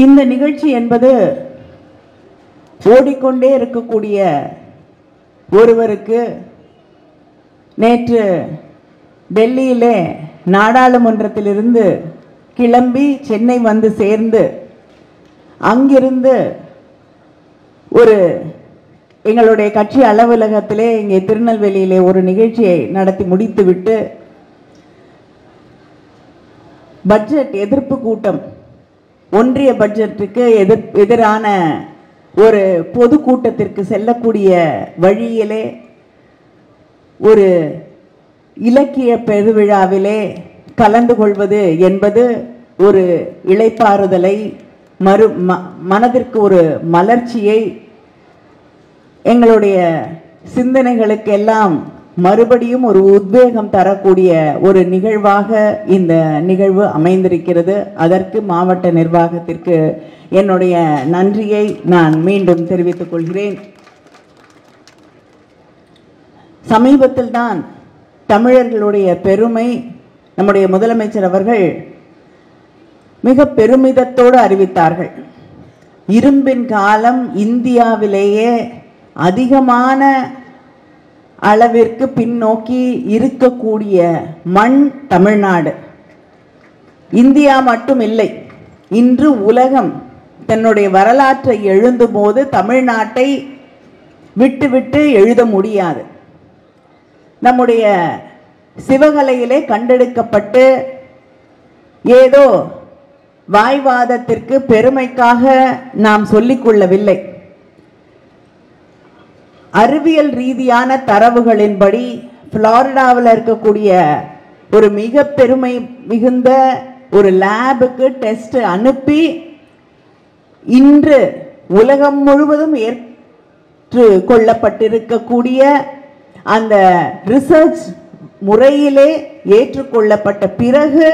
இந்த நிகழ்ச்சி என்பது ஓடிக்கொண்டே இருக்கக்கூடிய ஒருவருக்கு நேற்று டெல்லியிலே நாடாளுமன்றத்திலிருந்து கிளம்பி சென்னை வந்து சேர்ந்து அங்கிருந்து ஒரு எங்களுடைய கட்சி அலுவலகத்திலே இங்கே திருநெல்வேலியிலே ஒரு நிகழ்ச்சியை நடத்தி முடித்துவிட்டு பட்ஜெட் எதிர்ப்பு கூட்டம், ஒன்றிய பட்ஜெட்டுக்கு எதிரான ஒரு பொது கூட்டத்திற்கு செல்லக்கூடிய வழியிலே ஒரு இலக்கிய பெருவிழாவிலே கலந்து கொள்வது என்பது ஒரு இளைப்பாறுதலை, மனதிற்கு ஒரு மலர்ச்சியை, எங்களுடைய சிந்தனைகளுக்கு எல்லாம் மறுபடியும் ஒரு உத்வேகம் தரக்கூடிய ஒரு நிகழ்வாக இந்த நிகழ்வு அமைந்திருக்கிறது. அதற்கு மாவட்ட நிர்வாகத்திற்கு என்னுடைய நன்றியை நான் மீண்டும் தெரிவித்துக் கொள்கிறேன். சமீபத்தில் தான் தமிழர்களுடைய பெருமை நம்முடைய முதலமைச்சர் அவர்கள் மிக பெருமிதத்தோடு அறிவித்தார்கள். இரும்பின் காலம் இந்தியாவிலேயே அதிகமான அளவிற்கு பின்னோக்கி இருக்கக்கூடிய மண் தமிழ்நாடு. இந்தியா மட்டும் இல்லை, இன்று உலகம் தன்னுடைய வரலாற்றை எழுதும் போது தமிழ்நாட்டை விட்டு எழுத முடியாது. நம்முடைய சிவகலையிலே கண்டெடுக்கப்பட்டு ஏதோ வாய்வாதத்திற்கு பெருமைக்காக நாம் சொல்லிக்கொள்ளவில்லை. அறிவியல் ரீதியான தரவுகளின்படி புளோரிடாவில் இருக்கக்கூடிய ஒரு மிக பெருமை மிகுந்த ஒரு லேபுக்கு டெஸ்ட் அனுப்பி இன்று உலகம் முழுவதும் ஏற்றுக்கொள்ளப்பட்டிருக்கக்கூடிய அந்த ரிசர்ச் முறையிலே ஏற்றுக்கொள்ளப்பட்ட பிறகு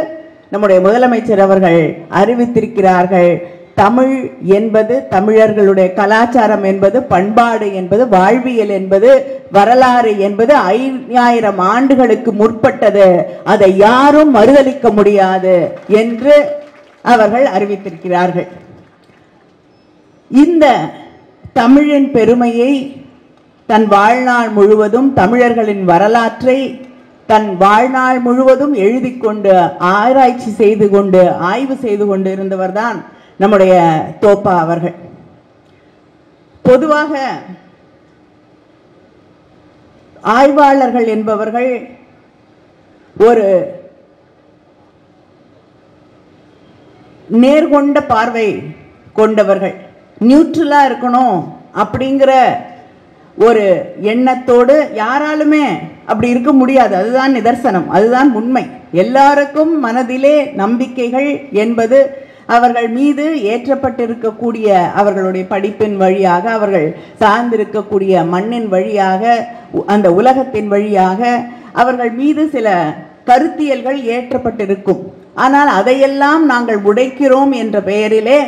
நம்முடைய முதலமைச்சர் அவர்கள் அறிவித்திருக்கிறார்கள், தமிழ் என்பது, தமிழர்களுடைய கலாச்சாரம் என்பது, பண்பாடு என்பது, வாழ்வியல் என்பது, வரலாறு என்பது 5000 ஆண்டுகளுக்கு முற்பட்டது, அதை யாரும் மறுதலிக்க முடியாது என்று அவர்கள் அறிவித்திருக்கிறார்கள். இந்த தமிழின் பெருமையை தன் வாழ்நாள் முழுவதும், தமிழர்களின் வரலாற்றை தன் வாழ்நாள் முழுவதும் எழுதி கொண்டு, ஆராய்ச்சி செய்து கொண்டு, ஆய்வு செய்து கொண்டு இருந்தவர்தான் நம்முடைய தோப்பா அவர்கள். பொதுவாக ஆய்வாளர்கள் என்பவர்கள் ஒரு நேர்கொண்ட பார்வை கொண்டவர்கள், நியூட்ரலா இருக்கணும் அப்படிங்கிற ஒரு எண்ணத்தோடு யாராலுமே அப்படி இருக்க முடியாது. அதுதான் நிதர்சனம், அதுதான் உண்மை. எல்லாருக்கும் மனதிலே நம்பிக்கைகள் என்பது அவர்கள் மீது ஏற்றப்பட்டிருக்கக்கூடிய அவர்களுடைய படிப்பின் வழியாக, அவர்கள் சார்ந்திருக்கக்கூடிய மண்ணின் வழியாக, அந்த உலகத்தின் வழியாக அவர்கள் மீது சில கருத்தியல்கள் ஏற்றப்பட்டிருக்கும். ஆனால் அதையெல்லாம் நாங்கள் உடைக்கிறோம் என்ற பெயரிலே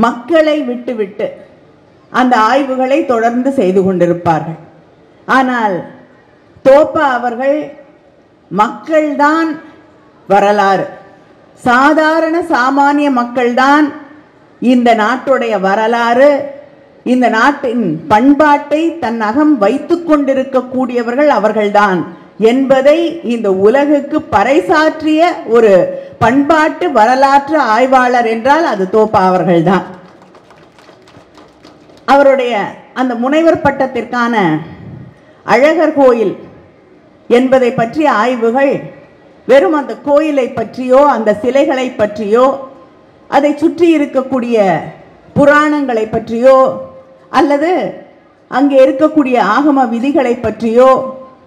மக்களை விட்டுவிட்டு அந்த ஆய்வுகளை தொடர்ந்து செய்து கொண்டிருப்பார்கள். ஆனால் தோப்பா அவர்கள் மக்கள்தான் வரலாறு, சாதாரண சாமானிய மக்கள்தான் இந்த நாட்டுடைய வரலாறு, இந்த நாட்டின் பண்பாட்டை தன் அகம் வைத்துக் கொண்டிருக்கக்கூடியவர்கள் அவர்கள்தான் என்பதை இந்த உலகுக்கு பறைசாற்றிய ஒரு பண்பாட்டு வரலாற்று ஆய்வாளர் என்றால் அது தோப்பா அவர்கள்தான். அவருடைய அந்த முனைவர் பட்டத்திற்கான அழகர் கோயில் என்பதை பற்றிய ஆய்வுகள் வெறும் அந்த கோயிலை பற்றியோ, அந்த சிலைகளை பற்றியோ, அதை சுற்றி இருக்கக்கூடிய புராணங்களை பற்றியோ, அல்லது அங்கே இருக்கக்கூடிய ஆகம விதிகளை பற்றியோ,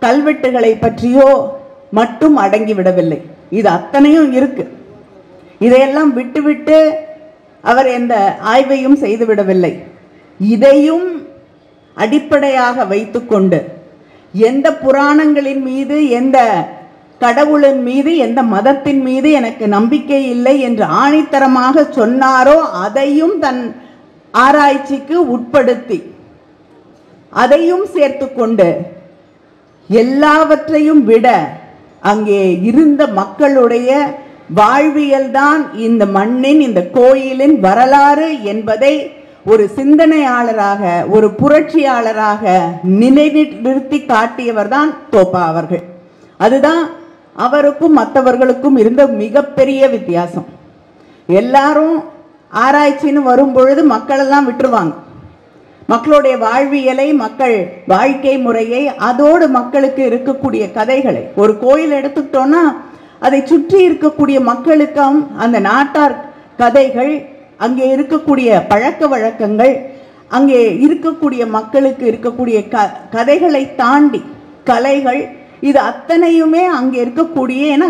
கல்வெட்டுகளை பற்றியோ மட்டும் அடங்கிவிடவில்லை. இது அத்தனையும் இருக்கு. இதையெல்லாம் விட்டுவிட்டு அவர் எந்த ஆய்வையும் செய்துவிடவில்லை. இதையும் அடிப்படையாக வைத்துக்கொண்டு எந்த புராணங்களின் மீது, எந்த கடவுளின் மீது, எந்த மதத்தின் மீது எனக்கு நம்பிக்கை இல்லை என்று ஆணித்தரமாக சொன்னாரோ அதையும் தன் ஆராய்ச்சிக்கு உட்படுத்தி அதையும் சேர்த்து கொண்டு எல்லாவற்றையும் விட அங்கே இருந்த மக்களுடைய வாழ்வியல் தான் இந்த மண்ணின், இந்த கோயிலின் வரலாறு என்பதை ஒரு சிந்தனையாளராக, ஒரு புரட்சியாளராக நிலைநிறுத்தி காட்டியவர் தான் தோப்பா அவர்கள். அதுதான் அவருக்கும் மற்றவர்களுக்கும் இருந்த மிகப்பெரிய வித்தியாசம். எல்லாரும் ஆராய்ச்சின்னு வரும் பொழுது மக்கள் எல்லாம் விட்டுருவாங்க. மக்களுடைய வாழ்வியலை, மக்கள் வாழ்க்கை முறையை, அதோடு மக்களுக்கு இருக்கக்கூடிய கதைகளை, ஒரு கோயில் எடுத்துக்கிட்டோம்னா அதை சுற்றி இருக்கக்கூடிய மக்களுக்கும் அந்த நாட்டார் கதைகள், அங்கே இருக்கக்கூடிய பழக்க வழக்கங்கள், அங்கே இருக்கக்கூடிய மக்களுக்கு இருக்கக்கூடிய கதைகளை தாண்டி கலைகள், இது அத்தனையுமே அங்கே இருக்கக்கூடிய, ஏன்னா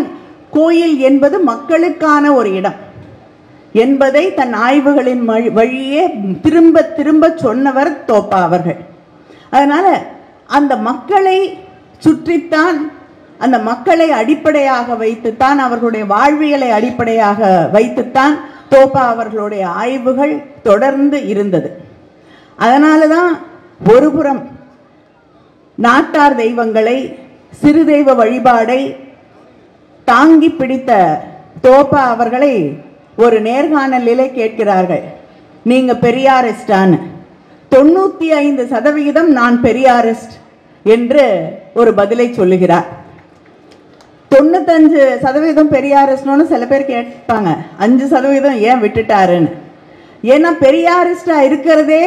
கோயில் என்பது மக்களுக்கான ஒரு இடம் என்பதை தன் ஆய்வுகளின் வழியே திரும்ப திரும்ப சொன்னவர் தோப்பா அவர்கள். அதனால அந்த மக்களை சுற்றித்தான், அந்த மக்களை அடிப்படையாக வைத்துத்தான், அவர்களுடைய வாழ்வியலை அடிப்படையாக வைத்துத்தான் தோப்பா அவர்களுடைய ஆய்வுகள் தொடர்ந்து இருந்தது. அதனால தான் ஒருபுறம் நாட்டார் தெய்வங்களை, சிறு தெய்வ வழிபாடை தாங்கி பிடித்த தோப்பா அவர்களை ஒரு நேர்காணலிலே கேட்கிறார்கள், நீங்க பெரியாரிஸ்டான்னு. 95% நான் பெரியாரிஸ்ட் என்று ஒரு பதிலை சொல்லுகிறார். 95% பெரியாரிஸ்ட்னு சில பேர் கேட்பாங்க, 5% ஏன் விட்டுட்டாருன்னு. ஏன்னா பெரியாரிஸ்டா இருக்கிறதே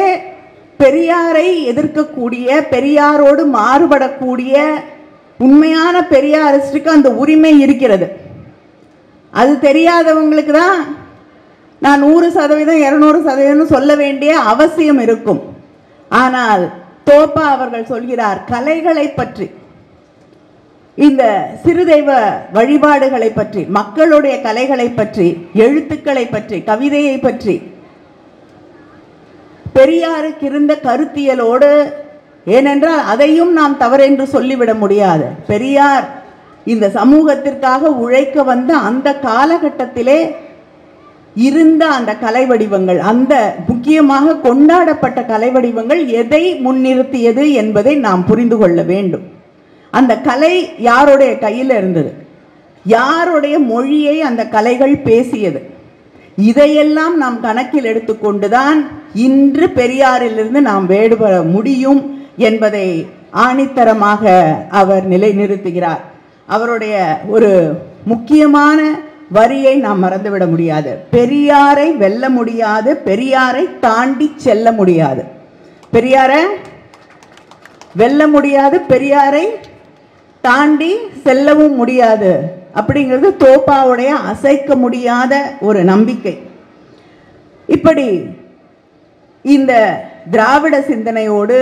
பெரியாரை எதிர்க்கக்கூடிய, பெரியாரோடு மாறுபடக்கூடிய உண்மையான பெரியாரிஸ்டுக்கு அந்த உரிமை இருக்கிறது. அது தெரியாதவங்களுக்கு தான் நான் 100%, 200% சொல்ல வேண்டிய அவசியம் இருக்கும். ஆனால் தோப்பா அவர்கள் சொல்கிறார், கலைகளை பற்றி, இந்த சிறு தெய்வ வழிபாடுகளை பற்றி, மக்களுடைய கலைகளை பற்றி, எழுத்துக்களை பற்றி, கவிதையை பற்றி பெரியாருக்கு இருந்த கருத்தியலோடு, ஏனென்றால் அதையும் நாம் தவறென்று சொல்லிவிட முடியாது. பெரியார் இந்த சமூகத்திற்காக உழைக்க வந்த அந்த காலகட்டத்திலே இருந்த அந்த கலை வடிவங்கள், அந்த முக்கியமாக கொண்டாடப்பட்ட கலை வடிவங்கள் எதை முன்னிறுத்தியது என்பதை நாம் புரிந்து கொள்ள வேண்டும். அந்த கலை யாருடைய கையில் இருந்தது, யாருடைய மொழியை அந்த கலைகள் பேசியது, இதையெல்லாம் நாம் கணக்கில் எடுத்துக்கொண்டுதான் இன்று பெரியாரிலிருந்து நாம் வேறுபட முடியும் என்பதை ஆணித்தரமாக அவர் நிலைநிறுத்துகிறார். அவருடைய ஒரு முக்கியமான வரியை நாம் மறந்துவிட முடியாது, பெரியாரை வெல்ல முடியாது, பெரியாரை தாண்டி செல்ல முடியாது. பெரியாரை வெல்ல முடியாது, பெரியாரை தாண்டி செல்லவும் முடியாது அப்படிங்கிறது தோப்பாவுடைய அசைக்க முடியாத ஒரு நம்பிக்கை. இப்படி இந்த திராவிட சிந்தனையோடு,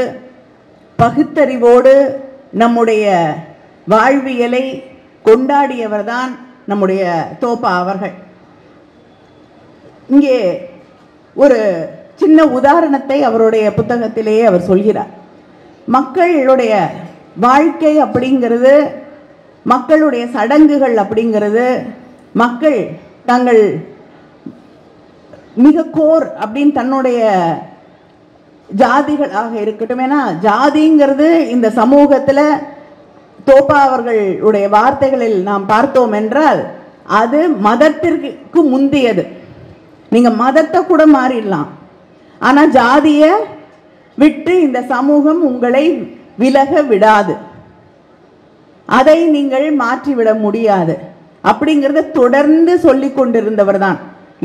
பகுத்தறிவோடு நம்முடைய வாழ்வியலை கொண்டாடியவர்தான் நம்முடைய தோப்பா அவர்கள். இங்கே ஒரு சின்ன உதாரணத்தை அவருடைய புத்தகத்திலேயே அவர் சொல்கிறார். மக்களுடைய வாழ்க்கை அப்படிங்கிறது, மக்களுடைய சடங்குகள் அப்படிங்கிறது, மக்கள் தங்கள் மிக கோர் அப்படின்னு தன்னுடைய ஜாதிகளாக இருக்கட்டும், ஏன்னா ஜாதிங்கிறது இந்த சமூகத்தில் தோப்பா அவர்களுடைய வார்த்தைகளில் நாம் பார்த்தோம் என்றால் அது மதத்திற்கு முந்தியது. நீங்க மதத்தை கூட மாறிடலாம், ஆனா ஜாதியை விட்டு இந்த சமூகம் உங்களை விலக விடாது, அதை நீங்கள் மாற்றிவிட முடியாது அப்படிங்கிறத தொடர்ந்து சொல்லி கொண்டிருந்தவர் தான்.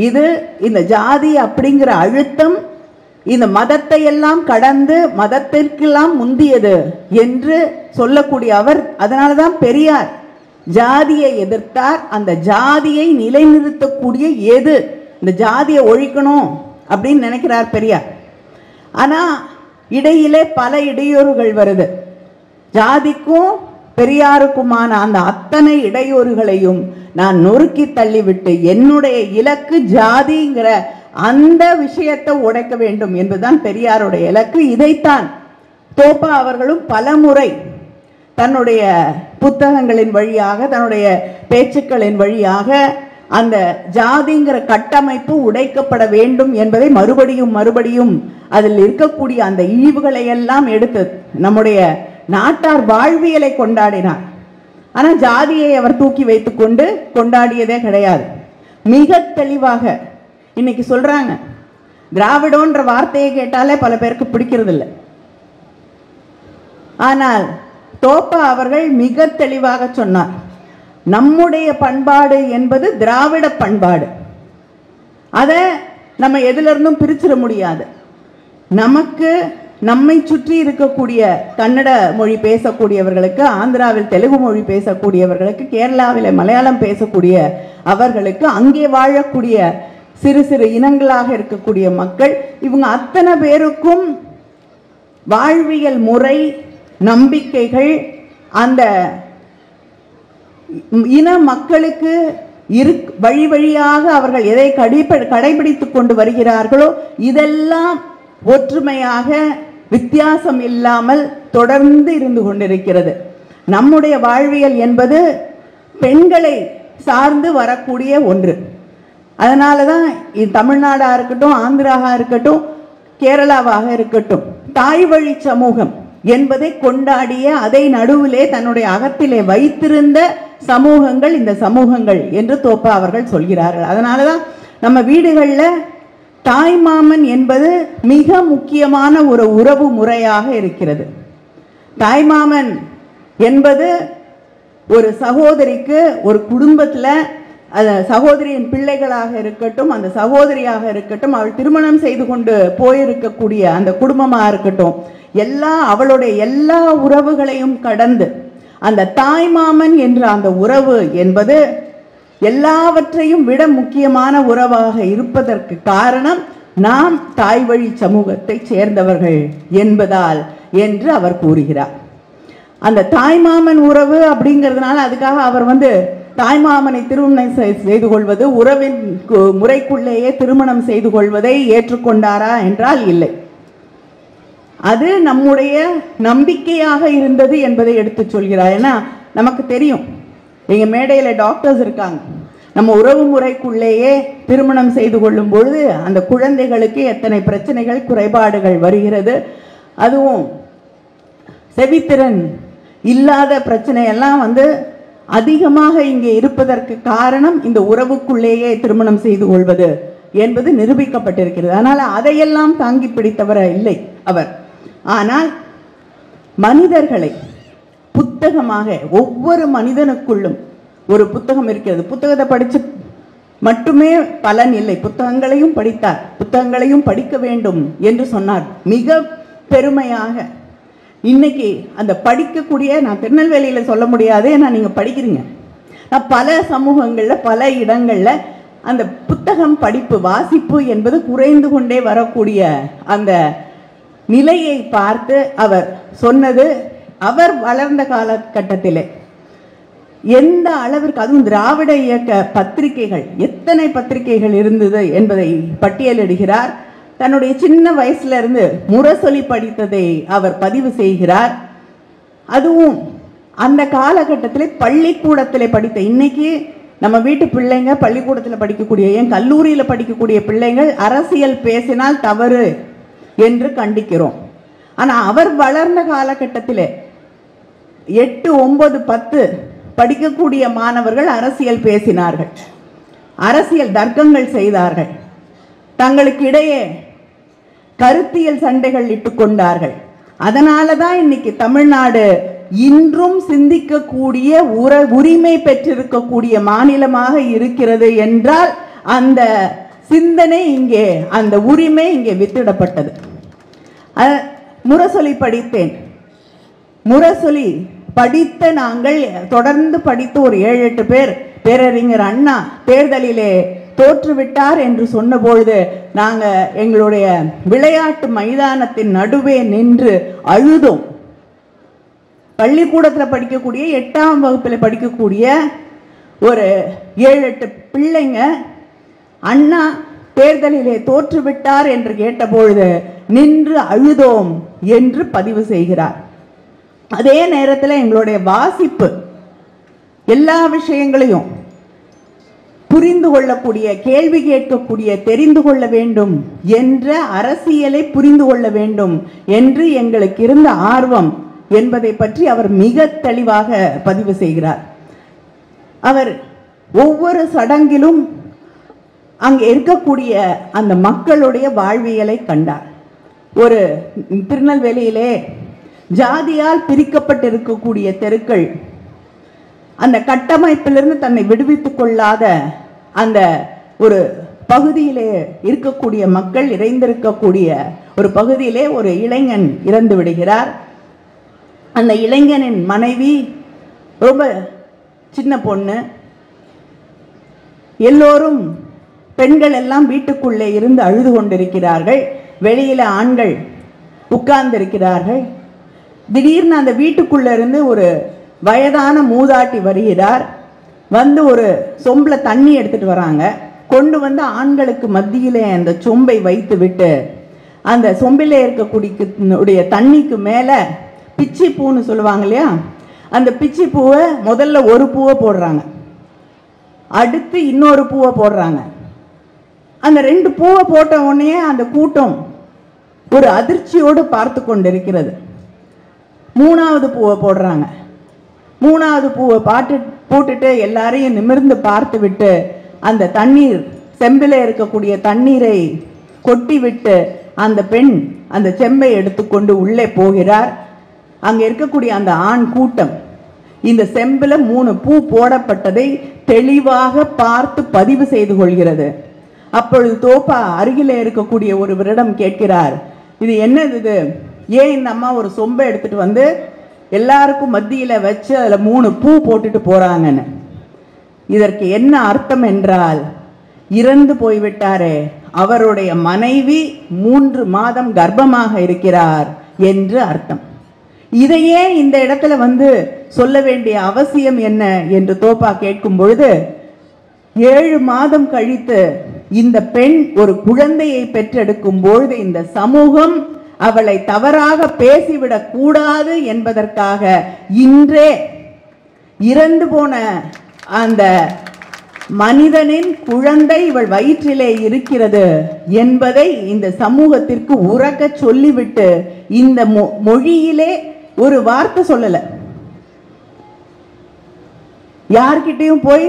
இது இந்த ஜாதி அப்படிங்கிற அழுத்தம் இந்த மதத்தை எல்லாம் கடந்து மதத்திற்கெல்லாம் முந்தியது என்று சொல்லக்கூடிய அவர். அதனாலதான் பெரியார் ஜாதியை எதிர்த்தார். அந்த ஜாதியை நிலைநிறுத்தக்கூடிய எது, இந்த ஜாதியை ஒழிக்கணும் அப்படின்னு நினைக்கிறார் பெரியார். ஆனா இடையிலே பல இடையூறுகள் வருது. ஜாதிக்கும் பெரியாருக்குமான அந்த அத்தனை இடையூறுகளையும் நான் நொறுக்கி தள்ளிவிட்டு என்னுடைய இலக்கு ஜாதிங்கிற அந்த விஷயத்தை உடைக்க வேண்டும் என்பதுதான் பெரியாருடைய இலக்கு. இதைத்தான் தோப்பா அவர்களும் பலமுறை தன்னுடைய புத்தகங்களின் வழியாக, தன்னுடைய பேச்சுக்களின் வழியாக அந்த ஜாதிங்கிற கட்டமைப்பு உடைக்கப்பட வேண்டும் என்பதை மறுபடியும் மறுபடியும் அதில் இருக்கக்கூடிய அந்த இழிவுகளை எல்லாம் எடுத்து நம்முடைய நாட்டார் வாழ்வியலை கொண்டாடினார். ஆனால் ஜாதியை அவர் தூக்கி வைத்துக்கொண்டு கொண்டாடியதே கிடையாது. மிக தெளிவாக இன்னைக்கு சொல்றாங்க. திராவிடன்ற வார்த்தையை கேட்டாலே பல பேருக்கு பிடிக்கிறது இல்லை. ஆனால் தோப்பா அவர்கள் மிக தெளிவாக சொன்னார், நம்முடைய பண்பாடு என்பது திராவிட பண்பாடு. அதை நம்ம எதிலிருந்தும் பிரிச்சிட முடியாது. நமக்கு நம்மை சுற்றி இருக்கக்கூடிய கன்னட மொழி பேசக்கூடியவர்களுக்கு, ஆந்திராவில் தெலுங்கு மொழி பேசக்கூடியவர்களுக்கு, கேரளாவில் மலையாளம் பேசக்கூடிய அவர்களுக்கு, அங்கே வாழக்கூடிய சிறு சிறு இனங்களாக இருக்கக்கூடிய மக்கள், இவங்க அத்தனை பேருக்கும் வாழ்வியல் முறை, நம்பிக்கைகள், அந்த இன மக்களுக்கு வழி வழியாக அவர்கள் எதை கடைபிடித்துக் கொண்டு வருகிறார்களோ இதெல்லாம் ஒற்றுமையாக வித்தியாசம் இல்லாமல் தொடர்ந்து இருந்து கொண்டிருக்கிறது. நம்முடைய வாழ்வியல் என்பது பெண்களை சார்ந்து வரக்கூடிய ஒன்று. அதனால தான் தமிழ்நாடாக இருக்கட்டும், ஆந்திராவாக இருக்கட்டும், கேரளாவாக இருக்கட்டும், தாய் வழி சமூகம் என்பதை கொண்டாடிய, அதை நடுவிலே தன்னுடைய அகத்திலே வைத்திருந்த சமூகங்கள் இந்த சமூகங்கள் என்று தோப்பா அவர்கள் சொல்கிறார்கள். அதனால தான் நம்ம வீடுகளில் தாய்மாமன் என்பது மிக முக்கியமான ஒரு உறவு முறையாக இருக்கிறது. தாய்மாமன் என்பது ஒரு சகோதரிக்கு, ஒரு குடும்பத்தில் சகோதரியின் பிள்ளைகளாக இருக்கட்டும், அந்த சகோதரியாக இருக்கட்டும், அவள் திருமணம் செய்து கொண்டு போயிருக்கக்கூடிய அந்த குடும்பமாக இருக்கட்டும், அவளுடைய எல்லா உறவுகளையும் கடந்து அந்த தாய்மாமன் என்ற அந்த உறவு என்பது எல்லாவற்றையும் விட முக்கியமான உறவாக இருப்பதற்கு காரணம் நாம் தாய் வழி சமூகத்தை சேர்ந்தவர்கள் என்பதால் என்று அவர் கூறுகிறார். அந்த தாய்மாமன் உறவு அப்படிங்கிறதுனால அதுக்காக அவர் தாய்மாமனை திருமணம் செய்து கொள்வது, உறவின் முறைக்குள்ளேயே திருமணம் செய்து கொள்வதை ஏற்றுக்கொண்டாரா என்றால் இல்லை. அது நம்முடைய நம்பிக்கையாக இருந்தது என்பதை எடுத்து சொல்கிறார். ஏன்னா நமக்கு தெரியும், எங்க மேடையில டாக்டர்ஸ் இருக்காங்க, நம்ம உறவு முறைக்குள்ளேயே திருமணம் செய்து கொள்ளும் பொழுது அந்த குழந்தைகளுக்கு எத்தனை பிரச்சனைகள், குறைபாடுகள் வருகிறது. அதுவும் செவித்திறன் இல்லாத பிரச்சனையெல்லாம் அதிகமாக இங்கே இருப்பதற்கு காரணம் இந்த உறவுக்குள்ளேயே திருமணம் செய்து கொள்வது என்பது நிரூபிக்கப்பட்டிருக்கிறது. அதனால் அதையெல்லாம் தாங்கி பிடித்தவர் இல்லை அவர். ஆனால் மனிதர்களை புத்தகமாக, ஒவ்வொரு மனிதனுக்குள்ளும் ஒரு புத்தகம் இருக்கிறது. புத்தகத்தை படித்து மட்டுமே பலன் இல்லை, புத்தகங்களையும் படித்தார், புத்தகங்களையும் படிக்க வேண்டும் என்று சொன்னார். மிக பெருமையாக இன்னைக்கு அந்த படிக்கக்கூடிய, நான் திருநெல்வேலியில் சொல்ல முடியாது, ஏன்னா நீங்கள் படிக்கிறீங்க. நான் பல சமூகங்களில் பல இடங்களில் அந்த புத்தகம் படிப்பு, வாசிப்பு என்பது குறைந்து கொண்டே வரக்கூடிய அந்த நிலையை பார்த்து அவர் சொன்னது, அவர் வளர்ந்த காலகட்டத்திலே எந்த அளவிற்கு, அதுவும் திராவிட இயக்க பத்திரிகைகள், எத்தனை பத்திரிகைகள் இருந்தது என்பதை பட்டியலிடுகிறார். தன்னுடைய சின்ன வயசுல இருந்து முரசொலி படித்ததை அவர் பதிவு செய்கிறார். அதுவும் அந்த காலகட்டத்தில் பள்ளிக்கூடத்தில் படித்த, இன்னைக்கு நம்ம வீட்டு பிள்ளைங்க பள்ளிக்கூடத்தில் படிக்கக்கூடிய, ஏன் கல்லூரியில் படிக்கக்கூடிய பிள்ளைங்கள் அரசியல் பேசினால் தவறு என்று கண்டிக்கிறோம். ஆனால் அவர் வளர்ந்த காலகட்டத்தில் 8, 9, 10 படிக்கக்கூடிய மாணவர்கள் அரசியல் பேசினார்கள், அரசியல் தர்க்கங்கள் செய்தார்கள், தங்களுக்கு இடையே கருத்தியல் சண்டைகள் இட்டுக் கொண்டார்கள். அதனால தான் இன்னைக்கு தமிழ்நாடு இன்றும் சிந்திக்கக்கூடிய உரிமை பெற்றிருக்கக்கூடிய மாநிலமாக இருக்கிறது என்றால் அந்த சிந்தனை இங்கே, அந்த உரிமை இங்கே வித்திடப்பட்டது. முரசொலி படித்தேன், முரசொலி படித்த நாங்கள் தொடர்ந்து படித்து ஒரு 7-8 பேர் பேரறிஞர் அண்ணா தேர்தலிலே தோற்றுவிட்டார் என்று சொன்னபொழுது நாங்கள் எங்களுடைய விளையாட்டு மைதானத்தின் நடுவே நின்று அழுதோம். பள்ளிக்கூடத்தில் படிக்கக்கூடிய 8ஆம் வகுப்பில் படிக்கக்கூடிய ஒரு 7-8 பிள்ளைங்க அண்ணா தேர்தலிலே தோற்றுவிட்டார் என்று கேட்டபொழுது நின்று அழுதோம் என்று பதிவு செய்கிறார். அதே நேரத்தில் எங்களுடைய வாசிப்பு, எல்லா விஷயங்களையும் புரிந்து கொள்ளக்கூடிய, கேள்வி கேட்கக்கூடிய, தெரிந்து கொள்ள வேண்டும் என்ற, அரசியலை புரிந்து கொள்ள வேண்டும் என்று எங்களுக்கு இருந்த ஆர்வம் என்பதை பற்றி அவர் மிக தெளிவாக பதிவு செய்கிறார். அவர் ஒவ்வொரு சடங்கிலும் அங்கே இருக்கக்கூடிய அந்த மக்களுடைய வாழ்வியலை கண்டார். ஒரு திருநெல்வேலியிலே ஜாதியால் பிரிக்கப்பட்டிருக்கக்கூடிய தெருக்கள், அந்த கட்டமைப்பிலிருந்து தன்னை விடுவித்துக் கொள்ளாத அந்த ஒரு பகுதியிலே இருக்கக்கூடிய மக்கள் இறைந்திருக்கக்கூடிய ஒரு பகுதியிலே ஒரு இளைஞன் இறந்து விடுகிறார். அந்த இளைஞனின் மனைவி ரொம்ப சின்ன பொண்ணு. எல்லோரும் பெண்கள் எல்லாம் வீட்டுக்குள்ளே இருந்து அழுது கொண்டிருக்கிறார்கள். வெளியில ஆண்கள் உட்கார்ந்திருக்கிறார்கள். திடீர்னு அந்த வீட்டுக்குள்ள இருந்து ஒரு வயதான மூதாட்டி வருகிறார். வந்து ஒரு சொம்புல தண்ணி எடுத்துட்டு வராங்க. கொண்டு வந்து ஆண்களுக்கு மத்தியிலே அந்த சொம்பை வைத்து விட்டு அந்த சொம்பிலே இருக்கக்கூடிய தண்ணிக்கு மேல பிச்சி பூன்னு சொல்லுவாங்க இல்லையா, அந்த பிச்சி பூவை முதல்ல ஒரு பூவை போடுறாங்க, அடுத்து இன்னொரு பூவை போடுறாங்க. அந்த 2 பூவை போட்ட உடனே அந்த கூட்டம் ஒரு அதிர்ச்சியோடு பார்த்து கொண்டிருக்கிறது. 3வது பூவை போடுறாங்க. 3வது பூவை போட்டுட்டு எல்லாரையும் நிமிர்ந்து பார்த்து விட்டு அந்த தண்ணீர் செம்பில் இருக்கக்கூடிய தண்ணீரை கொட்டி விட்டு அந்த பெண் அந்த செம்பை எடுத்துக்கொண்டு உள்ளே போகிறார். அங்கே இருக்கக்கூடிய அந்த ஆண் கூட்டம் இந்த செம்பில் 3 பூ போடப்பட்டதை தெளிவாக பார்த்து பதிவு செய்து கொள்கிறது. அப்பொழுது தோப்பா அருகிலே இருக்கக்கூடிய ஒருவரிடம் கேட்கிறார், இது என்னது இது? ஏன் இந்த அம்மா ஒரு சொம்பை எடுத்துட்டு வந்து எல்லாருக்கும் மத்தியில் வச்சு அதில் 3 பூ போட்டுட்டு போறாங்கன்னு. இதற்கு என்ன அர்த்தம் என்றால், இறந்து போய்விட்டாரே அவருடைய மனைவி 3 மாதம் கர்ப்பமாக இருக்கிறார் என்று அர்த்தம். இதையே இந்த இடத்துல வந்து சொல்ல வேண்டிய அவசியம் என்ன என்று தோப்பா கேட்கும் பொழுது, 7 மாதம் கழித்து இந்த பெண் ஒரு குழந்தையை பெற்றெடுக்கும் பொழுது இந்த சமூகம் அவளை தவறாக பேசிவிடக் கூடாது என்பதற்காக இன்றே இறந்து போன அந்த மனிதனின் குழந்தை இவள் வயிற்றிலே இருக்கிறது என்பதை இந்த சமூகத்திற்கு உறக்க சொல்லிவிட்டு இந்த மொழியிலே ஒரு வார்த்தை சொல்லல. யார்கிட்டையும் போய்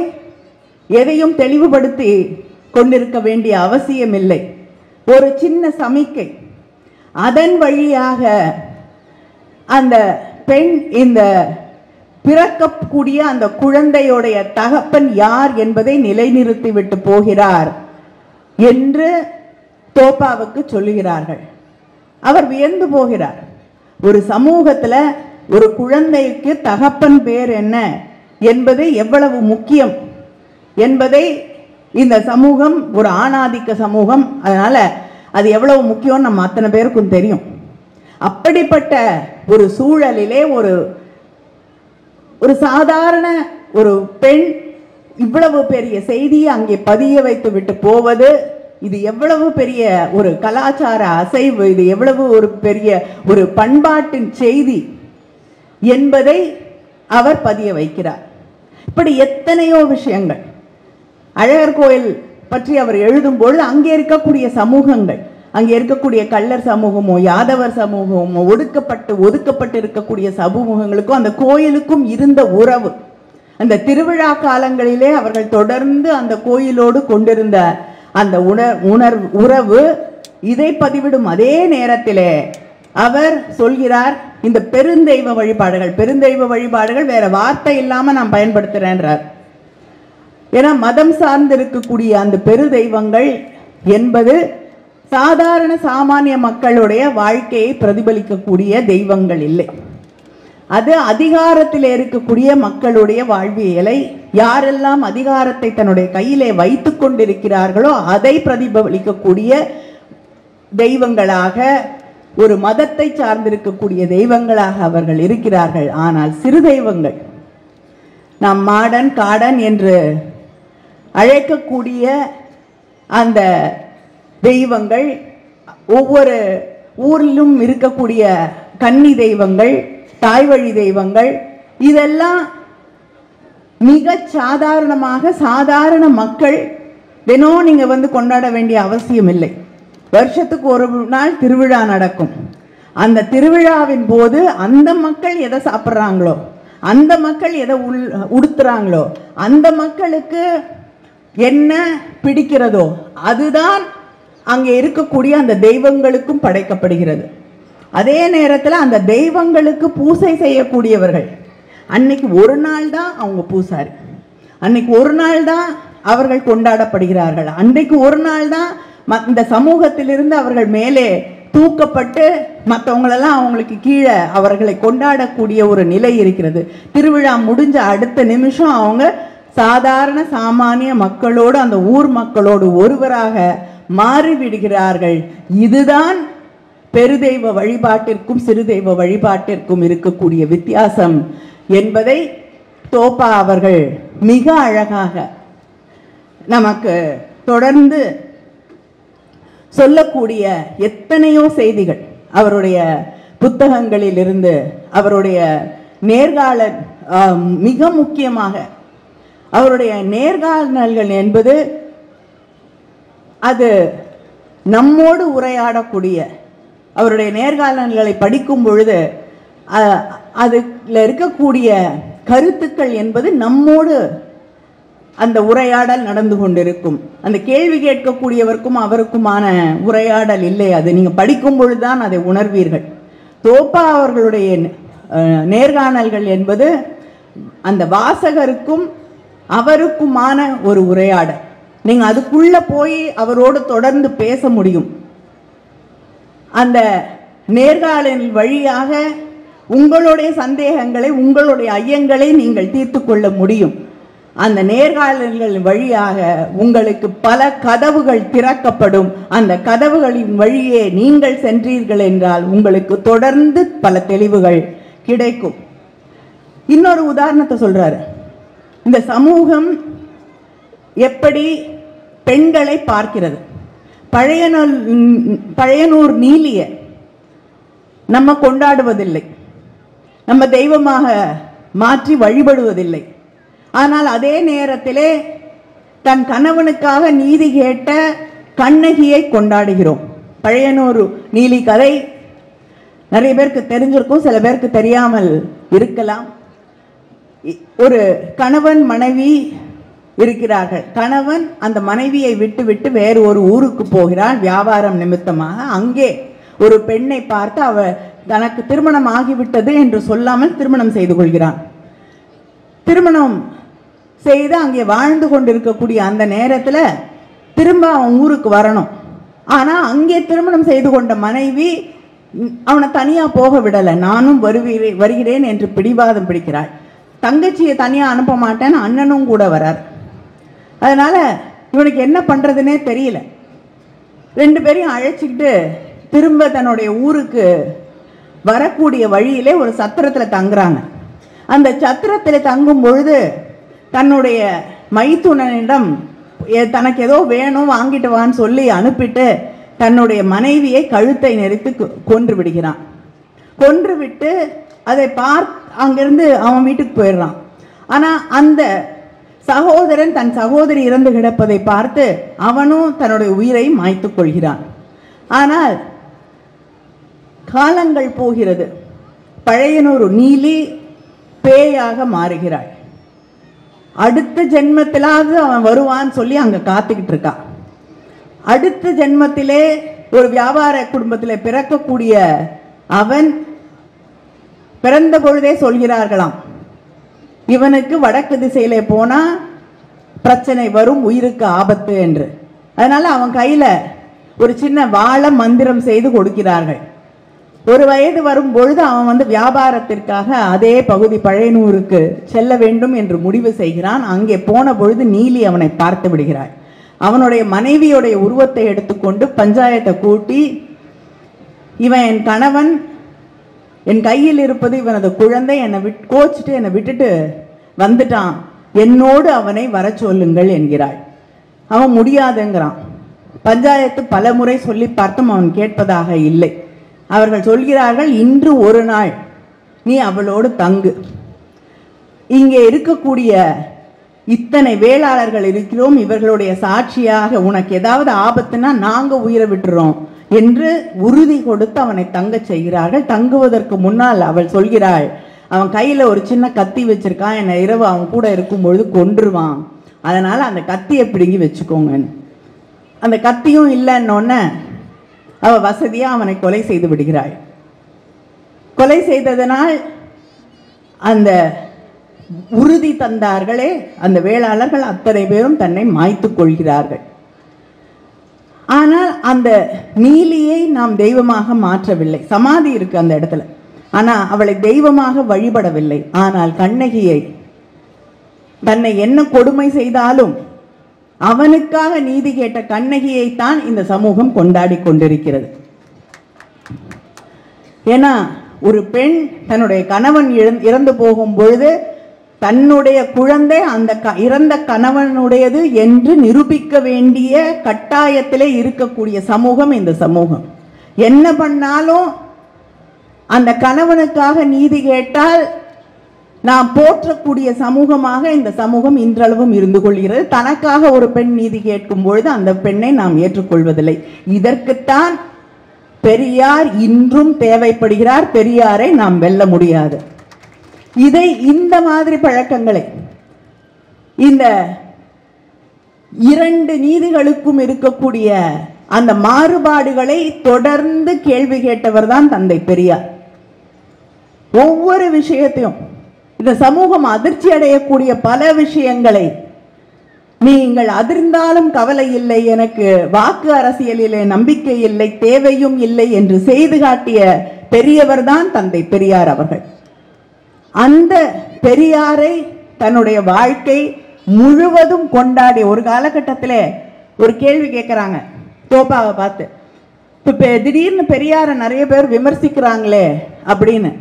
எதையும் தெளிவுபடுத்தி கொண்டிருக்க வேண்டிய அவசியம் இல்லை. ஒரு சின்ன சமிக்கை, அதன் வழியாக அந்த பெண் இந்த பிறக்கக்கூடிய அந்த குழந்தையுடைய தகப்பன் யார் என்பதை நிலைநிறுத்தி விட்டு போகிறார் என்று தோப்பாவுக்கு சொல்லுகிறார்கள். அவர் வியந்து போகிறார். ஒரு சமூகத்துல ஒரு குழந்தைக்கு தகப்பன் பேர் என்ன என்பது எவ்வளவு முக்கியம் என்பதை இந்த சமூகம் ஒரு ஆணாதிக்க சமூகம், அதனால அது எவ்வளவு முக்கியம் நம்ம அத்தனை பேருக்கும் தெரியும். அப்படிப்பட்ட ஒரு சூழலிலே ஒரு சாதாரண ஒரு பெண் இவ்வளவு பெரிய செய்தியை அங்கே பதிய வைத்து விட்டு போவது, இது எவ்வளவு பெரிய ஒரு கலாச்சார அசைவு, இது எவ்வளவு ஒரு பெரிய ஒரு பண்பாட்டின் செய்தி என்பதை அவர் பதிய வைக்கிறார். இப்படி எத்தனையோ விஷயங்கள். அழகர் கோயில் பற்றி அவர் எழுதும்பொழுது அங்கே இருக்கக்கூடிய சமூகங்கள், அங்கே இருக்கக்கூடிய கள்ளர் சமூகமோ யாதவர் சமூகமோ ஒதுக்கப்பட்டு இருக்கக்கூடிய சமூகங்களுக்கும் அந்த கோயிலுக்கும் இருந்த உறவு, அந்த திருவிழா காலங்களிலே அவர்கள் தொடர்ந்து அந்த கோயிலோடு கொண்டிருந்த அந்த உறவு, இதை பதிவிடும் அதே நேரத்திலே அவர் சொல்கிறார், இந்த பெருந்தெய்வ வழிபாடுகள் வேற வார்த்தை இல்லாம நான் பயன்படுத்துறேன்றார். ஏன்னா மதம் சார்ந்து இருக்கக்கூடிய அந்த பெரு தெய்வங்கள் என்பது சாதாரண சாமானிய மக்களுடைய வாழ்க்கையை பிரதிபலிக்கக்கூடிய தெய்வங்கள் இல்லை. அது அதிகாரத்தில் இருக்கக்கூடிய மக்களுடைய வாழ்வியலை, யாரெல்லாம் அதிகாரத்தை தன்னுடைய கையிலே வைத்துக் கொண்டிருக்கிறார்களோ அதை பிரதிபலிக்கக்கூடிய தெய்வங்களாக, ஒரு மதத்தை சார்ந்திருக்கக்கூடிய தெய்வங்களாக அவர்கள் இருக்கிறார்கள். ஆனால் சிறு தெய்வங்கள், நாம் மாடன் காடன் என்று அழைக்கக்கூடிய அந்த தெய்வங்கள், ஒவ்வொரு ஊரிலும் இருக்கக்கூடிய கன்னி தெய்வங்கள், தாய் வழி தெய்வங்கள், இதெல்லாம் மிக சாதாரணமாக சாதாரண மக்கள் தினம் நீங்க வந்து கொண்டாட வேண்டிய அவசியம் இல்லை. வருஷத்துக்கு ஒரு நாள் திருவிழா நடக்கும். அந்த திருவிழாவின் போது அந்த மக்கள் எதை சாப்பிட்றாங்களோ, அந்த மக்கள் எதை உடுத்துறாங்களோ, அந்த மக்களுக்கு என்ன பிடிக்கிறதோ அதுதான் அங்கே இருக்கக்கூடிய அந்த தெய்வங்களுக்கும் படைக்கப்படுகிறது. அதே நேரத்தில் அந்த தெய்வங்களுக்கு பூசை செய்யக்கூடியவர்கள் அன்னைக்கு ஒரு நாள் தான் அவங்க பூசாரி, அன்னைக்கு ஒரு நாள் தான் அவர்கள் கொண்டாடப்படுகிறார்கள், அன்றைக்கு ஒரு நாள் தான் இந்த சமூகத்திலிருந்து அவர்கள் மேலே தூக்கப்பட்டு மற்றவங்களெல்லாம் அவங்களுக்கு கீழே அவர்களை கொண்டாடக்கூடிய ஒரு நிலை இருக்கிறது. திருவிழா முடிஞ்ச அடுத்த நிமிஷம் அவங்க சாதாரண சாமானிய மக்களோடு அந்த ஊர் மக்களோடு ஒருவராக மாறிவிடுகிறார்கள். இதுதான் பெருதெய்வ வழிபாட்டிற்கும் சிறு தெய்வ வழிபாட்டிற்கும் இருக்கக்கூடிய வித்தியாசம் என்பதை தோப்பா அவர்கள் மிக அழகாக நமக்கு தொடர்ந்து சொல்லக்கூடிய எத்தனையோ செய்திகள் அவருடைய புத்தகங்களில் இருந்து, அவருடைய நேர்காணல், மிக முக்கியமாக அவருடைய நேர்காணல்கள் என்பது அது நம்மோடு உரையாடக்கூடிய, அவருடைய நேர்காணல்களை படிக்கும் பொழுது அதில் இருக்கக்கூடிய கருத்துக்கள் என்பது நம்மோடு அந்த உரையாடல் நடந்து கொண்டிருக்கும். அந்த கேள்வி கேட்கக்கூடியவருக்கும் அவருக்குமான உரையாடல் இல்லை, அது நீங்கள் படிக்கும் பொழுதுதான் அதை உணர்வீர்கள். தோப்பா அவர்களுடைய நேர்காணல்கள் என்பது அந்த வாசகருக்கும் அவருக்குமான ஒரு உரையாடல். நீங்கள் அதுக்குள்ள போய் அவரோடு தொடர்ந்து பேச முடியும். அந்த நேர்காணல் வழியாக உங்களுடைய சந்தேகங்களை, உங்களுடைய ஐயங்களை நீங்கள் தீர்த்து கொள்ள முடியும். அந்த நேர்காணல்கள் வழியாக உங்களுக்கு பல கதவுகள் திறக்கப்படும். அந்த கதவுகளின் வழியே நீங்கள் சென்றீர்கள் என்றால் உங்களுக்கு தொடர்ந்து பல தெளிவுகள் கிடைக்கும். இன்னொரு உதாரணத்தை சொல்றாரு. இந்த சமூகம் எப்படி பெண்களை பார்க்கிறது. பழையனூர் நீலிய நம்ம கொண்டாடுவதில்லை, நம்ம தெய்வமாக மாற்றி வழிபடுவதில்லை. ஆனால் அதே நேரத்திலே தன் கணவனுக்காக நீதி கேட்ட கண்ணகியை கொண்டாடுகிறோம். பழையனூர் நீலி கதை நிறைய பேருக்கு தெரிஞ்சிருக்கும், சில பேருக்கு தெரியாமல் இருக்கலாம். ஒரு கணவன் மனைவி இருக்கிறார்கள். கணவன் அந்த மனைவியை விட்டு விட்டு வேறு ஒரு ஊருக்கு போகிறான் வியாபாரம் நிமித்தமாக. அங்கே ஒரு பெண்ணை பார்த்து அவ தனக்கு திருமணம் ஆகிவிட்டது என்று சொல்லாமல் திருமணம் செய்து கொள்கிறான். திருமணம் செய்து அங்கே வாழ்ந்து கொண்டிருக்கக்கூடிய அந்த நேரத்தில் திரும்ப அவன் ஊருக்கு வரணும். ஆனால் அங்கே திருமணம் செய்து கொண்ட மனைவி அவனை தனியாக போக விடலை. நானும் வருகிறேன் என்று பிடிவாதம் பிடிக்கிறாள். தங்கச்சியை தனியாக அனுப்ப மாட்டேன்னு அண்ணனும் கூட வரார். அதனால இவனுக்கு என்ன பண்ணுறதுனே தெரியல. ரெண்டு பேரையும் அழைச்சிக்கிட்டு திரும்ப தன்னுடைய ஊருக்கு வரக்கூடிய வழியிலே ஒரு சத்திரத்தில் தங்குறாங்க. அந்த சத்திரத்தில் தங்கும் பொழுது தன்னுடைய மைத்துனனிடம் தனக்கு ஏதோ வேணும் வாங்கிட்டு வான்னு சொல்லி அனுப்பிட்டு தன்னுடைய மனைவியை கழுத்தை நெரித்து கொன்று விடுகிறான். கொன்று விட்டு அதை அங்கிருந்து அவன் வீட்டுக்கு போயிடுறான். ஆனால் அந்த சகோதரன் தன் சகோதரி இறந்து கிடப்பதை பார்த்து அவனும் தன்னுடைய உயிரை மாய்த்து கொள்கிறான். ஆனால் காலங்கள் போகிறது. பழையனூர் நீலி பேயாக மாறுகிறாள். அடுத்த ஜென்மத்திலாவது அவன் வருவான்னு சொல்லி அங்கே காத்துக்கிட்டு இருக்கான். அடுத்த ஜென்மத்திலே ஒரு வியாபார குடும்பத்தில் பிறக்கக்கூடிய அவன் பிறந்த பொழுதே சொல்கிறார்களாம், இவனுக்கு வடக்கு திசையில போனா பிரச்சனை வரும், உயிருக்கு ஆபத்து என்று. அதனால அவன் கையில ஒரு சின்ன வாழை மந்திரம் செய்து கொடுக்கிறார்கள். ஒரு வயது வரும் பொழுது அவன் வியாபாரத்திற்காக அதே பகுதி பழையனூருக்கு செல்ல வேண்டும் என்று முடிவு செய்கிறான். அங்கே போன பொழுது நீலி அவனை பார்த்து விடுகிறாள். அவனுடைய மனைவியுடைய உருவத்தை எடுத்துக்கொண்டு பஞ்சாயத்தை கூட்டி, இவன் என் கணவன், என் கையில் இருப்பது இவனது குழந்தை, என்னை கோச்சிட்டு என்னை விட்டுட்டு வந்துட்டான், என்னோடு அவனை வர சொல்லுங்கள் என்கிறாள். அவன் முடியாதுங்கிறான். பஞ்சாயத்து பல முறை சொல்லி பார்த்தும் அவன் கேட்பதாக இல்லை. அவர்கள் சொல்கிறார்கள், இன்று ஒரு நாள் நீ அவளோடு தங்கு, இங்கே இருக்கக்கூடிய இத்தனை வேளாளர்கள் இருக்கிறோம், இவர்களுடைய சாட்சியாக உனக்கு ஏதாவது ஆபத்துனா நாங்க உயிரை விட்டுறோம் என்று உறுதி கொடுத்து அவனை தங்க செய்கிறார்கள். தங்குவதற்கு முன்னால் அவள் சொல்கிறாள், அவன் கையில ஒரு சின்ன கத்தி வச்சிருக்கான், என்னை இரவு அவன் கூட இருக்கும் பொழுது கொன்றுவான், அதனால அந்த கத்தியை பிடுங்கி வச்சுக்கோங்கன்னு. அந்த கத்தியும் இல்லைன்னொன்னே அவ வசதியா அவனை கொலை செய்து விடுகிறாள். கொலை செய்ததனால் அந்த உறுதி தந்தார்களே அந்த வேளாளர்கள் அத்தனை பேரும் தன்னை மாய்த்துக் கொள்கிறார்கள். ஆனால் அந்த நீலியை நாம் தெய்வமாக மாற்றவில்லை. சமாதி இருக்கு அந்த இடத்துல, ஆனா அவளை தெய்வமாக வழிபடவில்லை. ஆனால் கண்ணகியை தன்னை என்ன கொடுமை செய்தாலும் அவனுக்காக நீதி கேட்ட கண்ணகியைத்தான் இந்த சமூகம் கொண்டாடி கொண்டிருக்கிறது. ஏன்னா ஒரு பெண் தன்னுடைய கணவன் இறந்து போகும் பொழுது தன்னுடைய குழந்தை அந்த இறந்த கணவனுடையது என்று நிரூபிக்க வேண்டிய கட்டாயத்திலே இருக்கக்கூடிய சமூகம் இந்த சமூகம். என்ன பண்ணாலும் அந்த கணவனுக்காக நீதி கேட்டால் நாம் போற்றக்கூடிய சமூகமாக இந்த சமூகம் இன்றளவும் இருந்து கொள்கிறது. தனக்காக ஒரு பெண் நீதி கேட்கும் பொழுது அந்த பெண்ணை நாம் ஏற்றுக்கொள்வதில்லை. இதற்குத்தான் பெரியார் இன்றும் தேவைப்படுகிறார். பெரியாரை நாம் வெல்ல முடியாது. இதை இந்த மாதிரி பழக்கங்களை இந்த இரண்டு நீதிகளுக்கும் இருக்கக்கூடிய அந்த மாறுபாடுகளை தொடர்ந்து கேள்வி கேட்டவர் தான் தந்தை பெரியார். ஒவ்வொரு விஷயத்தையும் இந்த சமூகம் அதிர்ச்சி அடையக்கூடிய பல விஷயங்களை நீங்கள் அதிர்ந்தாலும் கவலை இல்லை, எனக்கு வாக்கு அரசியலிலே நம்பிக்கை இல்லை, தேவையும் இல்லை என்று செய்து காட்டிய பெரியவர் தான் தந்தை பெரியார் அவர்கள். அந்த பெரியாரை தன்னுடைய வாழ்க்கை முழுவதும் கொண்டாடி ஒரு காலகட்டத்தில் ஒரு கேள்வி கேட்குறாங்க தோப்பாவை பார்த்து, இப்போ திடீர்னு பெரியாரை நிறைய பேர் விமர்சிக்கிறாங்களே அப்படின்னு.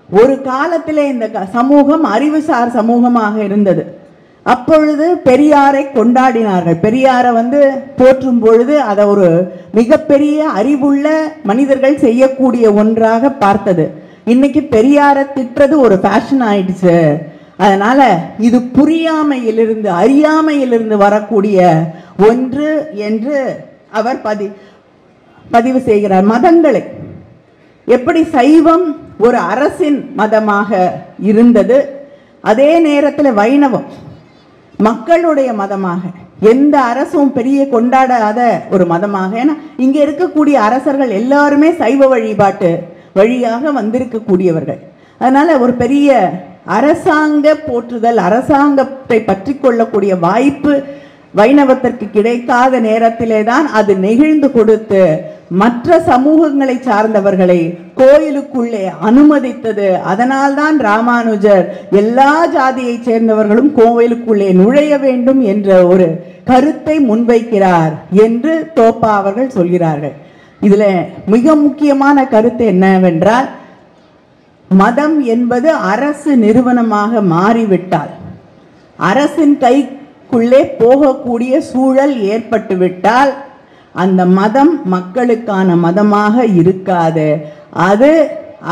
ஒரு காலத்தில் இந்த சமூகம் அறிவுசார் சமூகமாக இருந்தது. அப்பொழுது பெரியாரை கொண்டாடினார்கள். பெரியாரை போற்றும் பொழுது அதை ஒரு மிகப்பெரிய அறிவுள்ள மனிதர்கள் செய்யக்கூடிய ஒன்றாக பார்த்தது. இன்னைக்கு பெரியாரை திட்டுறது ஒரு ஃபேஷன் ஆயிடுச்சு. அதனால இது புரியாமையிலிருந்து அறியாமையிலிருந்து வரக்கூடிய ஒன்று என்று அவர் பதிவு செய்கிறார். மதங்களை எப்படி சைவம் ஒரு அரசின் மதமாக இருந்தது, அதே நேரத்தில் வைணவம் மக்களுடைய மதமாக, எந்த அரசும் பெரிய கொண்டாடாத ஒரு மதமாக. ஏன்னா இங்க இருக்கக்கூடிய அரசர்கள் எல்லாருமே சைவ வழிபாட்டு வழியாக வந்திருக்கக்கூடியவர்கள். அதனால ஒரு பெரிய அரசாங்க போற்றுதல், அரசாங்கத்தை பற்றி கொள்ளக்கூடிய வாய்ப்பு வைணவத்திற்கு கிடைக்காத நேரத்திலே தான் அது நெகிழ்ந்து கொடுத்து மற்ற சமூகங்களை சார்ந்தவர்களை கோயிலுக்குள்ளே அனுமதித்தது. அதனால்தான் ராமானுஜர் எல்லா ஜாதியை சேர்ந்தவர்களும் கோவிலுக்குள்ளே நுழைய வேண்டும் என்ற ஒரு கருத்தை முன்வைக்கிறார் என்று தோப்பா அவர்கள் சொல்கிறார்கள். இதுல மிக முக்கியமான கருத்து என்னவென்றால், மதம் என்பது அரசு நிறுவனமாக மாறிவிட்டால், அரசின் கைக்குள்ளே போகக்கூடிய சூழல் ஏற்பட்டுவிட்டால் அந்த மதம் மக்களுக்கான மதமாக இருக்காது. அது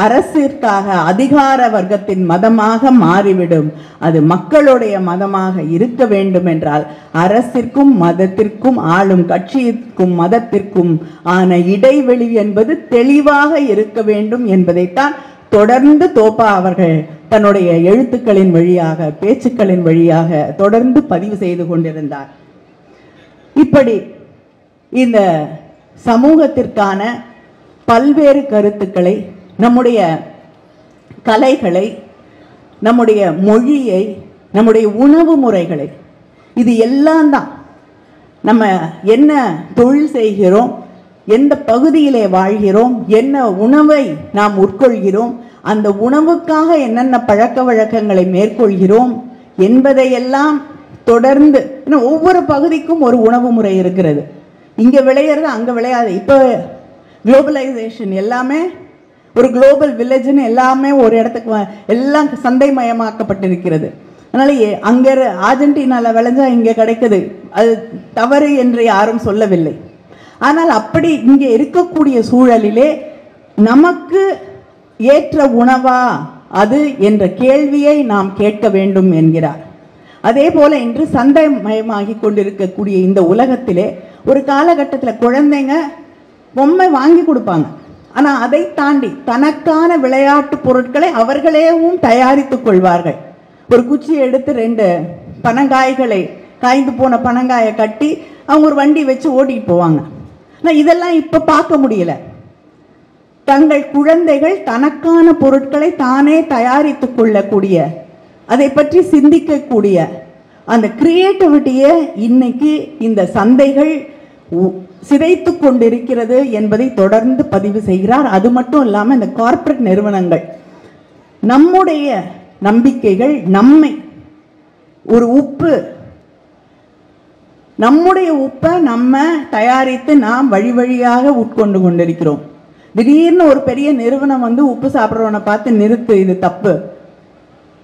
அரசிற்காக அதிகார வர்க்கத்தின் மதமாக மாறிவிடும். அது மக்களுடைய மதமாக இருக்க வேண்டும் என்றால் அரசிற்கும் மதத்திற்கும் ஆளும் கட்சிக்கும் மதத்திற்கும் ஆன இடைவெளி என்பது தெளிவாக இருக்க வேண்டும் என்பதைத்தான் தொடர்ந்து தோப்பா அவர்கள் தன்னுடைய எழுத்துக்களின் வழியாக, பேச்சுக்களின் வழியாக தொடர்ந்து பதிவு செய்து கொண்டிருந்தார். இப்படி இந்த சமூகத்திற்கான பல்வேறு கருத்துக்களை, நம்முடைய கலைகளை, நம்முடைய மொழியை, நம்முடைய உணவு முறைகளை, இது எல்லாம் தான் நம்ம என்ன தொழில் செய்கிறோம், எந்த பகுதியிலே வாழ்கிறோம், என்ன உணவை நாம் உட்கொள்கிறோம், அந்த உணவுக்காக என்னென்ன பழக்க வழக்கங்களை மேற்கொள்கிறோம் என்பதையெல்லாம் தொடர்ந்து, ஒவ்வொரு பகுதிக்கும் ஒரு உணவு முறை இருக்கிறது. இங்கே விளையிறது அங்கே விளையாது. இப்போ குளோபலைசேஷன் எல்லாமே ஒரு குளோபல் வில்லேஜ்னு எல்லாமே ஒரு இடத்துக்கு எல்லாம் சந்தைமயமாக்கப்பட்டிருக்கிறது. அதனால அங்கே அர்ஜென்டினாவில் விளைஞ்சா இங்கே கிடைக்குது, அது தவறு என்று யாரும் சொல்லவில்லை. ஆனால் அப்படி இங்கே இருக்கக்கூடிய சூழலிலே நமக்கு ஏற்ற உணவா அது என்ற கேள்வியை நாம் கேட்க வேண்டும் என்கிறார். அதே போல இன்று சந்தைமயமாகி கொண்டிருக்கக்கூடிய இந்த உலகத்திலே ஒரு காலகட்டத்தில் குழந்தைங்க பொம்மை வாங்கி கொடுப்பாங்க, ஆனால் அதை தாண்டி தனக்கான விளையாட்டு பொருட்களை அவர்களேவும் தயாரித்துக் கொள்வார்கள். ஒரு குச்சி எடுத்து 2 பனங்காய்களை காய்ந்து போன பனங்காயை கட்டி அவங்க ஒரு வண்டி வச்சு ஓட்டிட்டு போவாங்க. ஆனால் இதெல்லாம் இப்போ பார்க்க முடியல. தங்கள் குழந்தைகள் தனக்கான பொருட்களை தானே தயாரித்து கொள்ளக்கூடிய, அதை பற்றி சிந்திக்கக்கூடிய அந்த கிரியேட்டிவிட்டியை இன்னைக்கு இந்த சந்தைகள் சிதைத்து கொண்டிருக்கிறது என்பதை தொடர்ந்து பதிவு செய்கிறார். அது மட்டும் இல்லாமல் இந்த கார்ப்பரேட் நிறுவனங்கள் நம்முடைய நம்பிக்கைகள், நம்மை ஒரு உப்பு, நம்முடைய உப்பை நம்ம தயாரித்து நாம் வழி வழியாக உட்கொண்டு கொண்டிருக்கிறோம். திடீர்னு ஒரு பெரிய நிறுவனம் வந்து உப்பு சாப்பிட்றவனை பார்த்து நிறுத்து, இது தப்பு,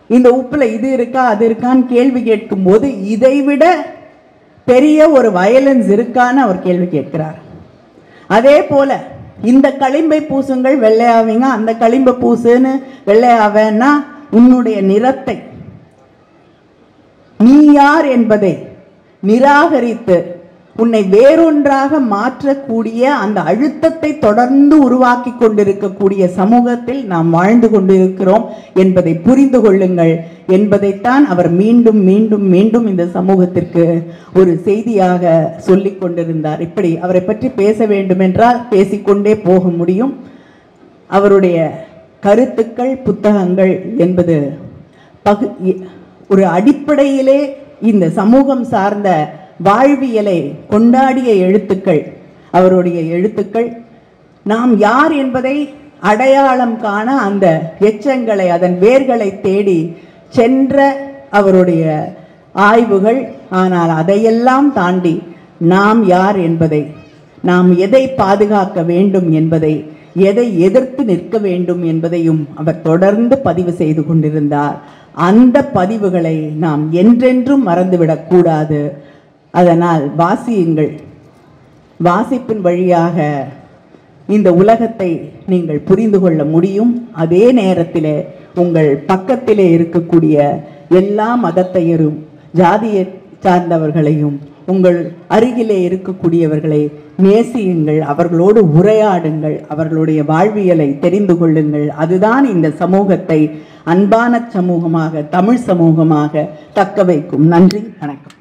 இந்த உப்புல இது இருக்கா அது இருக்கான்னு கேள்வி கேட்கும் போது இதைவிட பெரிய ஒரு வயலன்ஸ் இருக்கான்னு அவர் கேள்வி கேட்கிறார். அதே போல இந்த களிம்பை பூசுங்கள் வெள்ளையாவீங்க, அந்த களிம்பை பூசுன்னு வெள்ளையாவேன்னா உன்னுடைய நிறத்தை, நீ யார் என்பதை நிராகரித்து உன்னை வேறொன்றாக மாற்றக்கூடிய அந்த அழுத்தத்தை தொடர்ந்து உருவாக்கி கொண்டிருக்கக்கூடிய சமூகத்தில் நாம் வாழ்ந்து கொண்டிருக்கிறோம் என்பதை புரிந்து கொள்ளுங்கள் என்பதைத்தான் அவர் மீண்டும் மீண்டும் மீண்டும் இந்த சமூகத்திற்கு ஒரு செய்தியாக சொல்லிக் கொண்டிருந்தார். இப்படி அவரை பற்றி பேச வேண்டும் என்றால் பேசிக்கொண்டே போக முடியும். அவருடைய கருத்துக்கள், புத்தகங்கள் என்பது ஒரு அடிப்படையிலே இந்த சமூகம் சார்ந்த வாழ்வியலை கொண்டாடிய எழுத்துக்கள், அவருடைய எழுத்துக்கள். நாம் யார் என்பதை அடையாளம் காண அந்த எச்சங்களை, அதன் வேர்களை தேடி சென்ற அவருடைய ஆய்வுகள். ஆனால் அதையெல்லாம் தாண்டி நாம் யார் என்பதை, நாம் எதை பாதுகாக்க வேண்டும் என்பதை, எதை எதிர்த்து நிற்க வேண்டும் என்பதையும் அவர் தொடர்ந்து பதிவு செய்து கொண்டிருந்தார். அந்த பதிவுகளை நாம் என்றென்றும் மறந்துவிடக் கூடாது. அதனால் வாசியுங்கள். வாசிப்பின் வழியாக இந்த உலகத்தை நீங்கள் புரிந்து கொள்ள முடியும். அதே நேரத்தில் உங்கள் பக்கத்திலே இருக்கக்கூடிய எல்லா மதத்தையரும், ஜாதியை சார்ந்தவர்களையும், உங்கள் அருகிலே இருக்கக்கூடியவர்களை நேசியுங்கள், அவர்களோடு உரையாடுங்கள், அவர்களுடைய வாழ்வியலை தெரிந்து கொள்ளுங்கள். அதுதான் இந்த சமூகத்தை அன்பான சமூகமாக, தமிழ் சமூகமாக தக்க வைக்கும். நன்றி, வணக்கம்.